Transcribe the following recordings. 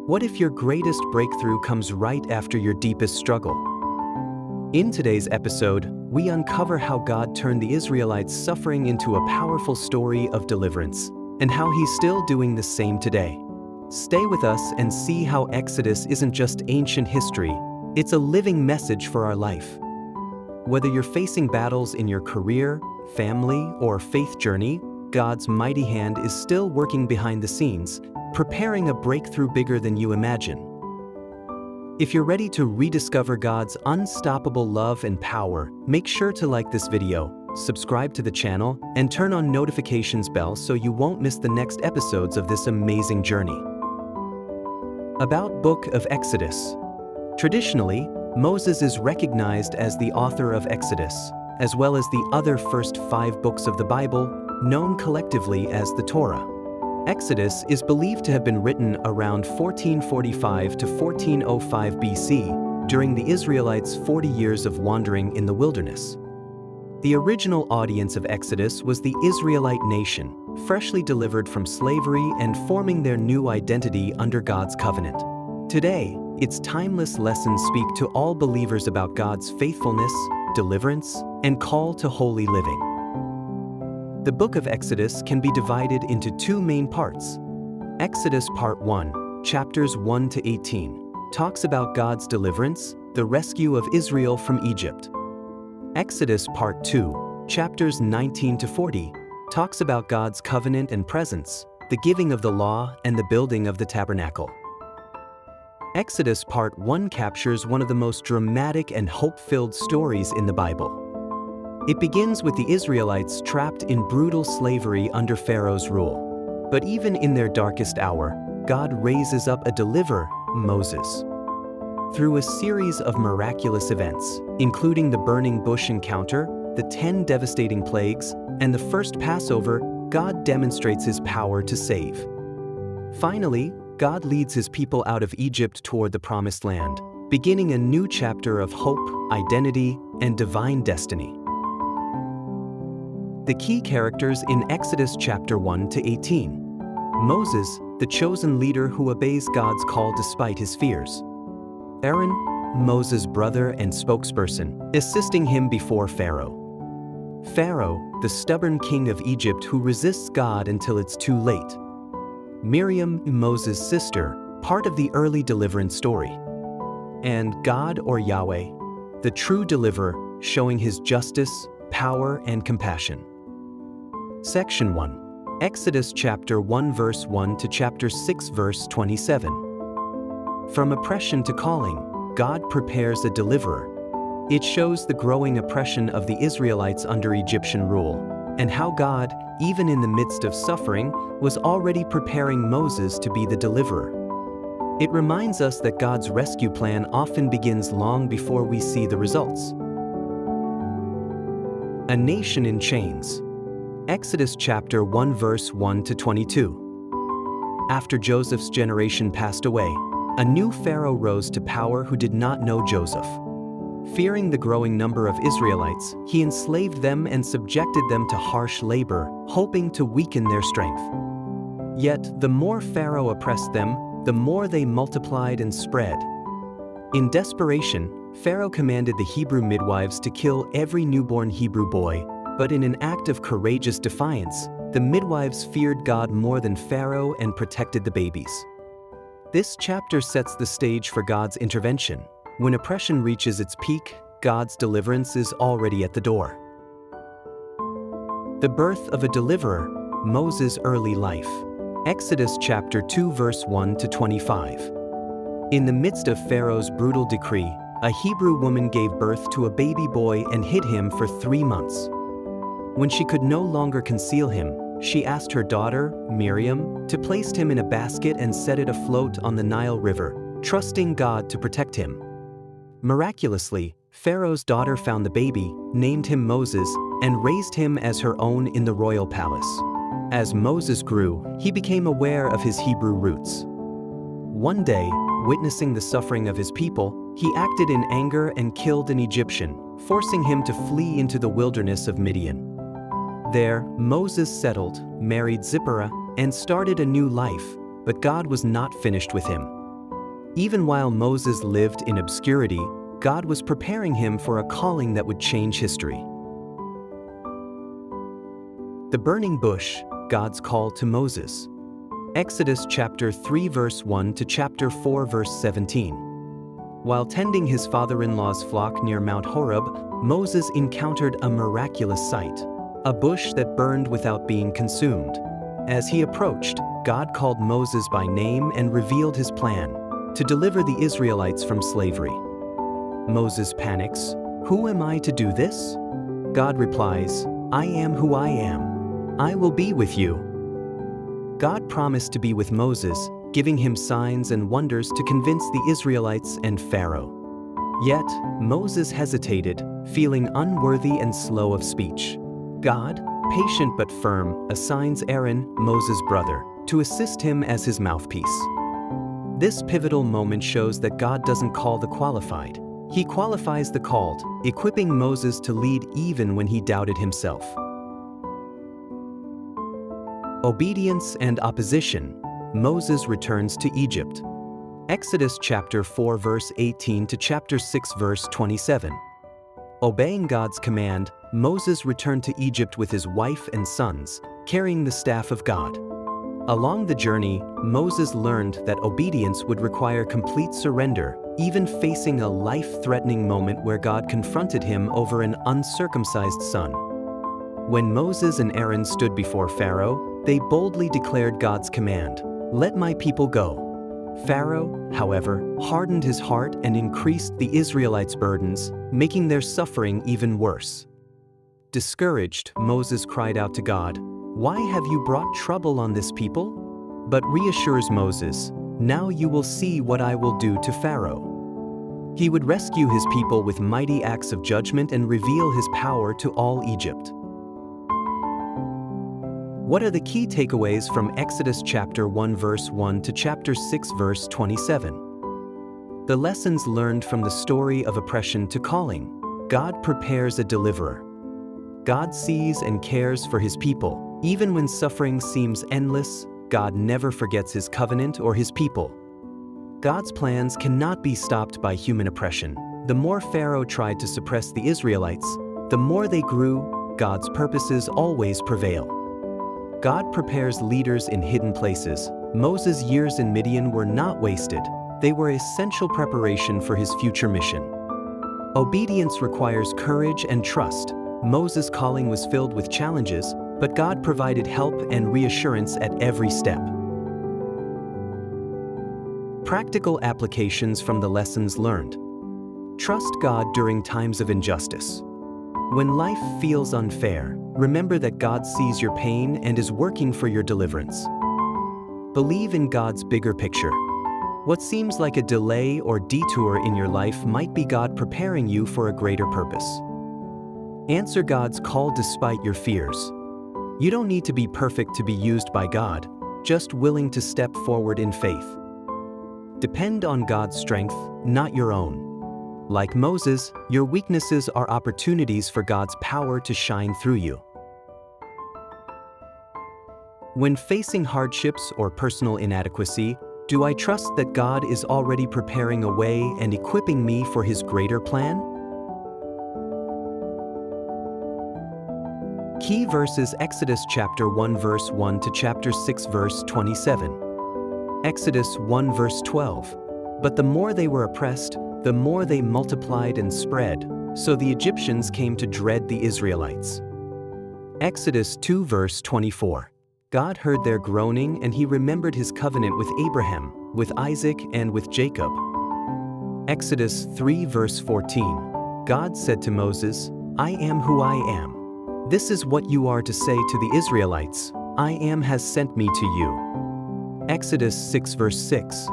What if your greatest breakthrough comes right after your deepest struggle? In today's episode, we uncover how God turned the Israelites' suffering into a powerful story of deliverance, and how He's still doing the same today. Stay with us and see how Exodus isn't just ancient history, it's a living message for our life. Whether you're facing battles in your career, family, or faith journey, God's mighty hand is still working behind the scenes, preparing a breakthrough bigger than you imagine. If you're ready to rediscover God's unstoppable love and power, make sure to like this video, subscribe to the channel, and turn on notifications bell so you won't miss the next episodes of this amazing journey. About Book of Exodus. Traditionally, Moses is recognized as the author of Exodus, as well as the other first 5 books of the Bible, known collectively as the Torah. Exodus is believed to have been written around 1445 to 1405 BC, during the Israelites' 40 years of wandering in the wilderness. The original audience of Exodus was the Israelite nation, freshly delivered from slavery and forming their new identity under God's covenant. Today, its timeless lessons speak to all believers about God's faithfulness, deliverance, and call to holy living. The book of Exodus can be divided into 2 main parts. Exodus Part 1, chapters 1 to 18, talks about God's deliverance, the rescue of Israel from Egypt. Exodus Part 2, chapters 19 to 40, talks about God's covenant and presence, the giving of the law, and the building of the tabernacle. Exodus Part 1 captures one of the most dramatic and hope-filled stories in the Bible. It begins with the Israelites trapped in brutal slavery under Pharaoh's rule. But even in their darkest hour, God raises up a deliverer, Moses. Through a series of miraculous events, including the burning bush encounter, the 10 devastating plagues, and the first Passover, God demonstrates His power to save. Finally, God leads His people out of Egypt toward the Promised Land, beginning a new chapter of hope, identity, and divine destiny. The key characters in Exodus chapter 1 to 18. Moses, the chosen leader who obeys God's call despite his fears. Aaron, Moses' brother and spokesperson, assisting him before Pharaoh. Pharaoh, the stubborn king of Egypt who resists God until it's too late. Miriam, Moses' sister, part of the early deliverance story. And God or Yahweh, the true deliverer, showing His justice, power, and compassion. Section 1. Exodus chapter 1 verse 1 to chapter 6 verse 27. From oppression to calling, God prepares a deliverer. It shows the growing oppression of the Israelites under Egyptian rule, and how God, even in the midst of suffering, was already preparing Moses to be the deliverer. It reminds us that God's rescue plan often begins long before we see the results. A nation in chains. Exodus chapter 1 verse 1 to 22. After Joseph's generation passed away, a new Pharaoh rose to power who did not know Joseph. Fearing the growing number of Israelites, he enslaved them and subjected them to harsh labor, hoping to weaken their strength. Yet, the more Pharaoh oppressed them, the more they multiplied and spread. In desperation, Pharaoh commanded the Hebrew midwives to kill every newborn Hebrew boy, but in an act of courageous defiance, the midwives feared God more than Pharaoh and protected the babies. This chapter sets the stage for God's intervention. When oppression reaches its peak, God's deliverance is already at the door. The birth of a deliverer, Moses' early life. Exodus chapter 2 verse 1 to 25. In the midst of Pharaoh's brutal decree, a Hebrew woman gave birth to a baby boy and hid him for 3 months. When she could no longer conceal him, she asked her daughter, Miriam, to place him in a basket and set it afloat on the Nile River, trusting God to protect him. Miraculously, Pharaoh's daughter found the baby, named him Moses, and raised him as her own in the royal palace. As Moses grew, he became aware of his Hebrew roots. One day, witnessing the suffering of his people, he acted in anger and killed an Egyptian, forcing him to flee into the wilderness of Midian. There, Moses settled, married Zipporah, and started a new life, but God was not finished with him. Even while Moses lived in obscurity, God was preparing him for a calling that would change history. The burning bush, God's call to Moses. Exodus chapter 3 verse 1 to chapter 4 verse 17. While tending his father-in-law's flock near Mount Horeb, Moses encountered a miraculous sight, a bush that burned without being consumed. As he approached, God called Moses by name and revealed his plan to deliver the Israelites from slavery. Moses panics, "Who am I to do this?" God replies, "I am who I am. I will be with you." God promised to be with Moses, giving him signs and wonders to convince the Israelites and Pharaoh. Yet, Moses hesitated, feeling unworthy and slow of speech. God, patient but firm, assigns Aaron, Moses' brother, to assist him as his mouthpiece. This pivotal moment shows that God doesn't call the qualified. He qualifies the called, equipping Moses to lead even when he doubted himself. Obedience and opposition. Moses returns to Egypt. Exodus chapter 4 verse 18 to chapter 6 verse 27. Obeying God's command, Moses returned to Egypt with his wife and sons, carrying the staff of God. Along the journey, Moses learned that obedience would require complete surrender, even facing a life-threatening moment where God confronted him over an uncircumcised son. When Moses and Aaron stood before Pharaoh, they boldly declared God's command, "Let my people go." Pharaoh, however, hardened his heart and increased the Israelites' burdens, making their suffering even worse. Discouraged, Moses cried out to God, "Why have you brought trouble on this people?" But reassures Moses, "Now you will see what I will do to Pharaoh." He would rescue his people with mighty acts of judgment and reveal his power to all Egypt. What are the key takeaways from Exodus chapter 1 verse 1 to chapter 6 verse 27? The lessons learned from the story of oppression to calling. God prepares a deliverer. God sees and cares for his people. Even when suffering seems endless, God never forgets his covenant or his people. God's plans cannot be stopped by human oppression. The more Pharaoh tried to suppress the Israelites, the more they grew. God's purposes always prevail. God prepares leaders in hidden places. Moses' years in Midian were not wasted. They were essential preparation for his future mission. Obedience requires courage and trust. Moses' calling was filled with challenges, but God provided help and reassurance at every step. Practical applications from the lessons learned. Trust God during times of injustice. When life feels unfair, remember that God sees your pain and is working for your deliverance. Believe in God's bigger picture. What seems like a delay or detour in your life might be God preparing you for a greater purpose. Answer God's call despite your fears. You don't need to be perfect to be used by God, just willing to step forward in faith. Depend on God's strength, not your own. Like Moses, your weaknesses are opportunities for God's power to shine through you. When facing hardships or personal inadequacy, do I trust that God is already preparing a way and equipping me for his greater plan? Key verses: Exodus chapter 1 verse 1 to chapter 6 verse 27. Exodus 1 verse 12. But the more they were oppressed, the more they multiplied and spread, so the Egyptians came to dread the Israelites. Exodus 2 verse 24. God heard their groaning and he remembered his covenant with Abraham, with Isaac, and with Jacob. Exodus 3 verse 14. God said to Moses, "I am who I am. This is what you are to say to the Israelites, I am has sent me to you." Exodus 6 verse 6.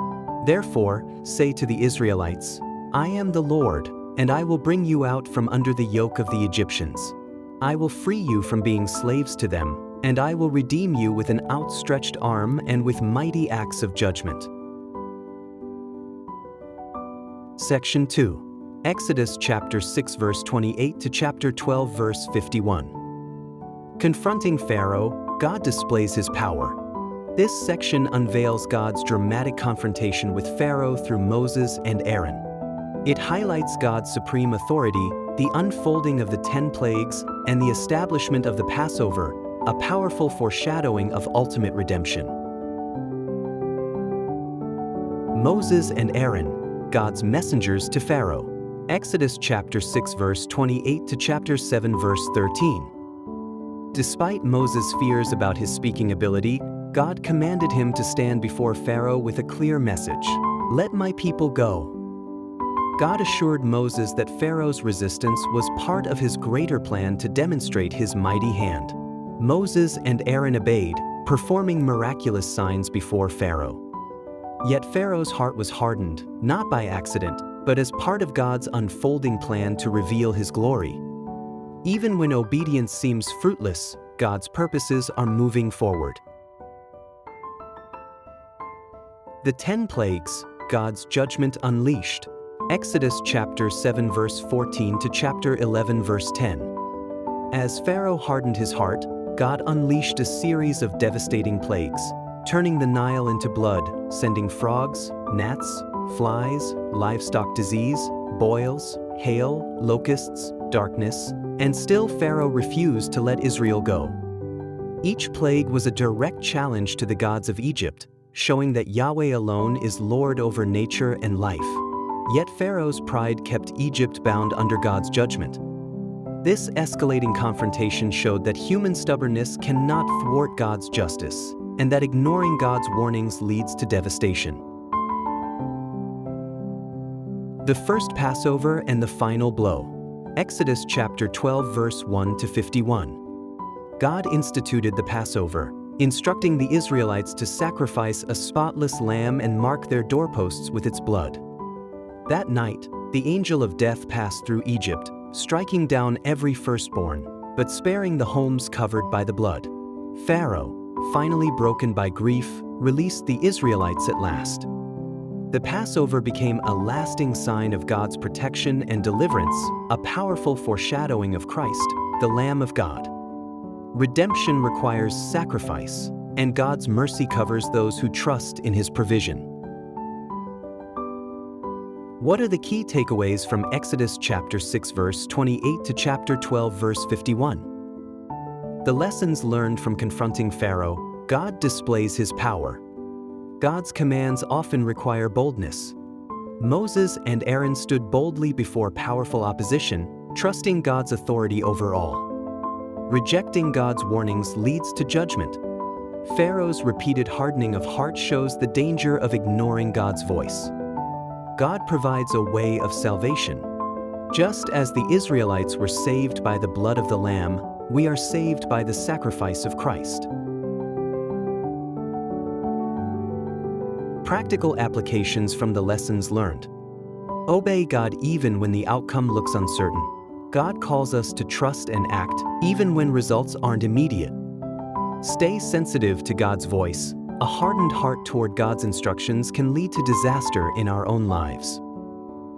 Therefore, say to the Israelites, "I am the Lord, and I will bring you out from under the yoke of the Egyptians. I will free you from being slaves to them, and I will redeem you with an outstretched arm and with mighty acts of judgment." Section 2. Exodus chapter 6 verse 28 to chapter 12 verse 51. Confronting Pharaoh, God displays his power. This section unveils God's dramatic confrontation with Pharaoh through Moses and Aaron. It highlights God's supreme authority, the unfolding of the 10 plagues, and the establishment of the Passover, a powerful foreshadowing of ultimate redemption. Moses and Aaron, God's messengers to Pharaoh. Exodus chapter 6 verse 28 to chapter 7 verse 13. Despite Moses' fears about his speaking ability, God commanded him to stand before Pharaoh with a clear message: "Let my people go." God assured Moses that Pharaoh's resistance was part of his greater plan to demonstrate his mighty hand. Moses and Aaron obeyed, performing miraculous signs before Pharaoh. Yet Pharaoh's heart was hardened, not by accident, but as part of God's unfolding plan to reveal his glory. Even when obedience seems fruitless, God's purposes are moving forward. The 10 plagues, God's judgment unleashed. Exodus chapter 7 verse 14 to chapter 11 verse 10. As Pharaoh hardened his heart, God unleashed a series of devastating plagues, turning the Nile into blood, sending frogs, gnats, flies, livestock disease, boils, hail, locusts, darkness, and still Pharaoh refused to let Israel go. Each plague was a direct challenge to the gods of Egypt, showing that Yahweh alone is Lord over nature and life. Yet Pharaoh's pride kept Egypt bound under God's judgment. This escalating confrontation showed that human stubbornness cannot thwart God's justice, and that ignoring God's warnings leads to devastation. The first Passover and the final blow. Exodus chapter 12 verse 1 to 51. God instituted the Passover, instructing the Israelites to sacrifice a spotless lamb and mark their doorposts with its blood. That night, the angel of death passed through Egypt, striking down every firstborn, but sparing the homes covered by the blood. Pharaoh, finally broken by grief, released the Israelites at last. The Passover became a lasting sign of God's protection and deliverance, a powerful foreshadowing of Christ, the Lamb of God. Redemption requires sacrifice, and God's mercy covers those who trust in His provision. What are the key takeaways from Exodus chapter 6 verse 28 to chapter 12 verse 51? The lessons learned from confronting Pharaoh. God displays His power. God's commands often require boldness. Moses and Aaron stood boldly before powerful opposition, trusting God's authority over all. Rejecting God's warnings leads to judgment. Pharaoh's repeated hardening of heart shows the danger of ignoring God's voice. God provides a way of salvation. Just as the Israelites were saved by the blood of the Lamb, we are saved by the sacrifice of Christ. Practical applications from the lessons learned. Obey God even when the outcome looks uncertain. God calls us to trust and act even when results aren't immediate. Stay sensitive to God's voice. A hardened heart toward God's instructions can lead to disaster in our own lives.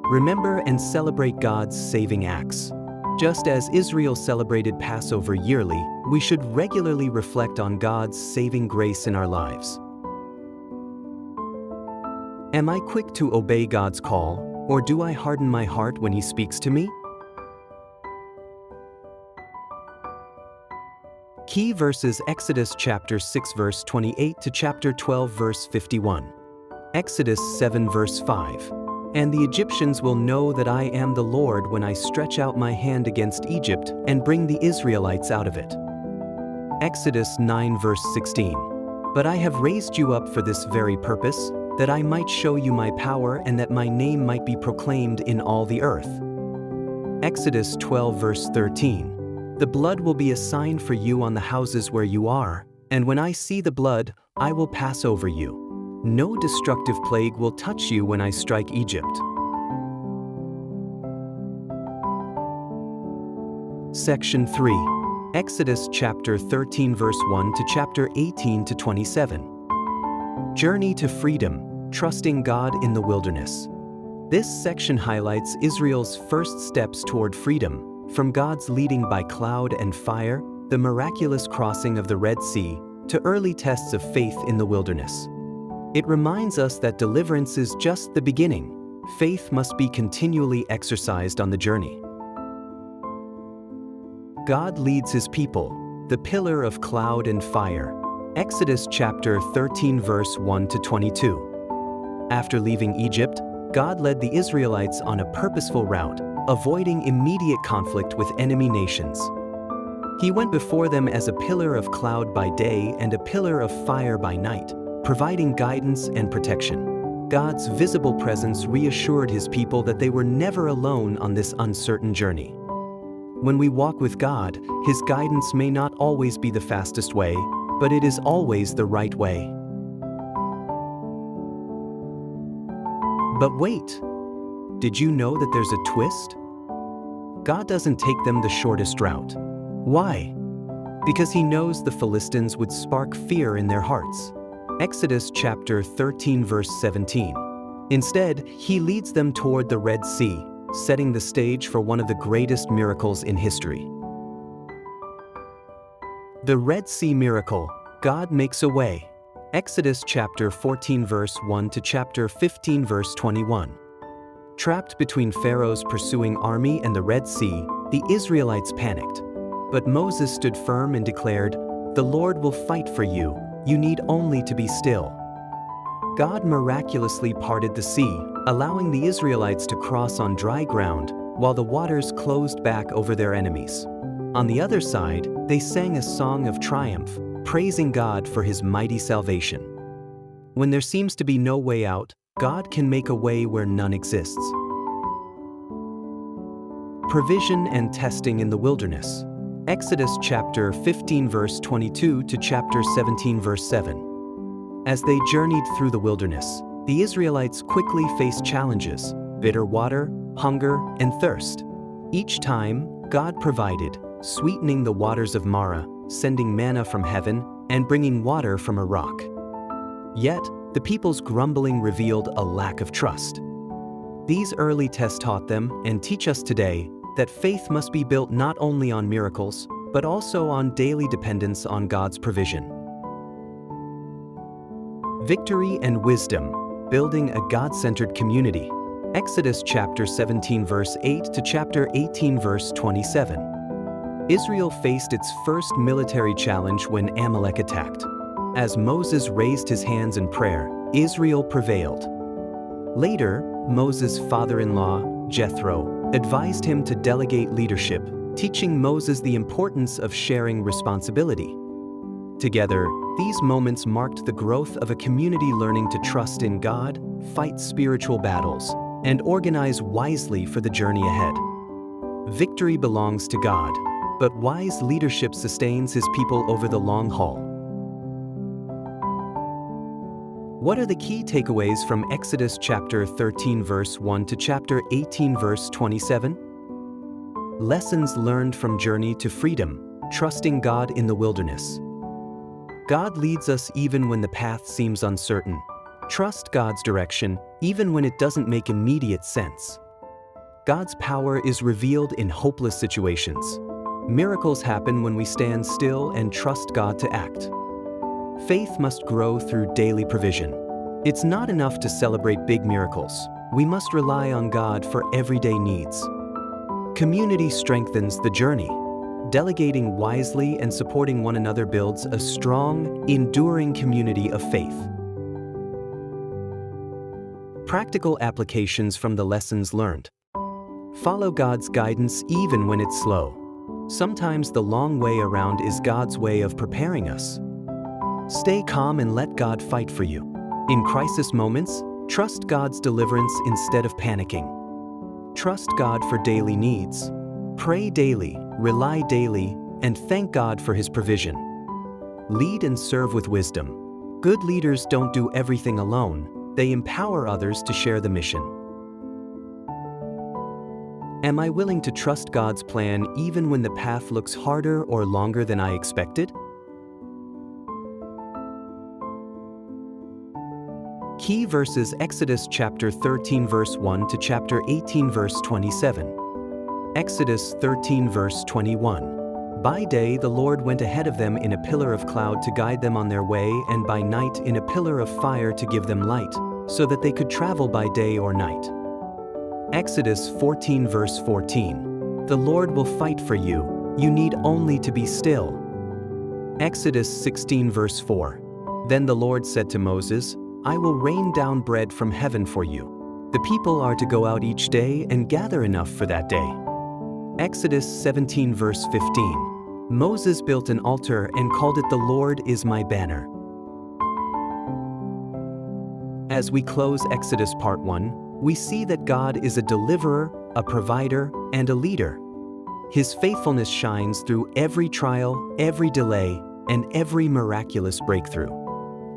Remember and celebrate God's saving acts. Just as Israel celebrated Passover yearly, we should regularly reflect on God's saving grace in our lives. Am I quick to obey God's call, or do I harden my heart when He speaks to me? Key verses: Exodus chapter 6 verse 28 to chapter 12 verse 51. Exodus 7 verse 5. And the Egyptians will know that I am the Lord when I stretch out my hand against Egypt and bring the Israelites out of it. Exodus 9 verse 16. But I have raised you up for this very purpose, that I might show you my power and that my name might be proclaimed in all the earth. Exodus 12 verse 13. The blood will be a sign for you on the houses where you are, and when I see the blood, I will pass over you. No destructive plague will touch you when I strike Egypt. Section 3. Exodus chapter 13 verse 1 to chapter 18 to 27. Journey to freedom, trusting God in the wilderness. This section highlights Israel's first steps toward freedom, from God's leading by cloud and fire, the miraculous crossing of the Red Sea, to early tests of faith in the wilderness. It reminds us that deliverance is just the beginning. Faith must be continually exercised on the journey. God leads his people, the pillar of cloud and fire. Exodus chapter 13 verse 1 to 22. After leaving Egypt, God led the Israelites on a purposeful route, avoiding immediate conflict with enemy nations. He went before them as a pillar of cloud by day and a pillar of fire by night, providing guidance and protection. God's visible presence reassured his people that they were never alone on this uncertain journey. When we walk with God, his guidance may not always be the fastest way, but it is always the right way. But wait, did you know that there's a twist? God doesn't take them the shortest route. Why? Because he knows the Philistines would spark fear in their hearts. Exodus chapter 13 verse 17. Instead, he leads them toward the Red Sea, setting the stage for one of the greatest miracles in history. The Red Sea miracle, God makes a way. Exodus chapter 14 verse 1 to chapter 15 verse 21. Trapped between Pharaoh's pursuing army and the Red Sea, the Israelites panicked. But Moses stood firm and declared, "The Lord will fight for you. You need only to be still." God miraculously parted the sea, allowing the Israelites to cross on dry ground, while the waters closed back over their enemies. On the other side, they sang a song of triumph, praising God for his mighty salvation. When there seems to be no way out, God can make a way where none exists. Provision and testing in the wilderness. Exodus chapter 15 verse 22 to chapter 17 verse 7. As they journeyed through the wilderness, the Israelites quickly faced challenges: bitter water, hunger, and thirst. Each time, God provided, sweetening the waters of Marah, sending manna from heaven, and bringing water from a rock. Yet, the people's grumbling revealed a lack of trust. These early tests taught them, and teach us today, that faith must be built not only on miracles, but also on daily dependence on God's provision. Victory and wisdom, building a God-centered community. Exodus chapter 17 verse 8 to chapter 18 verse 27. Israel faced its first military challenge when Amalek attacked. As Moses raised his hands in prayer, Israel prevailed. Later, Moses' father-in-law, Jethro, advised him to delegate leadership, teaching Moses the importance of sharing responsibility. Together, these moments marked the growth of a community learning to trust in God, fight spiritual battles, and organize wisely for the journey ahead. Victory belongs to God, but wise leadership sustains his people over the long haul. What are the key takeaways from Exodus chapter 13 verse 1 to chapter 18 verse 27? Lessons learned from journey to freedom, trusting God in the wilderness. God leads us even when the path seems uncertain. Trust God's direction, even when it doesn't make immediate sense. God's power is revealed in hopeless situations. Miracles happen when we stand still and trust God to act. Faith must grow through daily provision. It's not enough to celebrate big miracles. We must rely on God for everyday needs. Community strengthens the journey. Delegating wisely and supporting one another builds a strong, enduring community of faith. Practical applications from the lessons learned. Follow God's guidance even when it's slow. Sometimes the long way around is God's way of preparing us. Stay calm and let God fight for you. In crisis moments, trust God's deliverance instead of panicking. Trust God for daily needs. Pray daily, rely daily, and thank God for his provision. Lead and serve with wisdom. Good leaders don't do everything alone. They empower others to share the mission. Am I willing to trust God's plan even when the path looks harder or longer than I expected? Key verses: Exodus chapter 13 verse 1 to chapter 18 verse 27. Exodus 13 verse 21. By day the Lord went ahead of them in a pillar of cloud to guide them on their way, and by night in a pillar of fire to give them light, so that they could travel by day or night. Exodus 14 verse 14. The Lord will fight for you, you need only to be still. Exodus 16 verse 4. Then the Lord said to Moses, I will rain down bread from heaven for you. The people are to go out each day and gather enough for that day. Exodus 17 verse 15. Moses built an altar and called it "The Lord is my banner." As we close Exodus part 1, we see that God is a deliverer, a provider, and a leader. His faithfulness shines through every trial, every delay, and every miraculous breakthrough.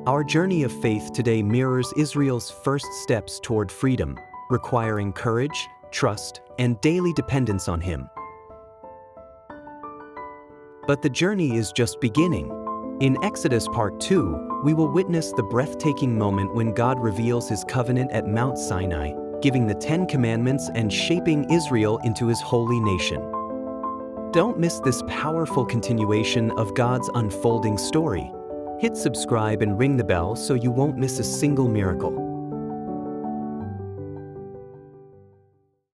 Our journey of faith today mirrors Israel's first steps toward freedom, requiring courage, trust, and daily dependence on Him. But the journey is just beginning. In Exodus part 2, we will witness the breathtaking moment when God reveals His covenant at Mount Sinai, giving the 10 Commandments and shaping Israel into His holy nation. Don't miss this powerful continuation of God's unfolding story. Hit subscribe and ring the bell so you won't miss a single miracle.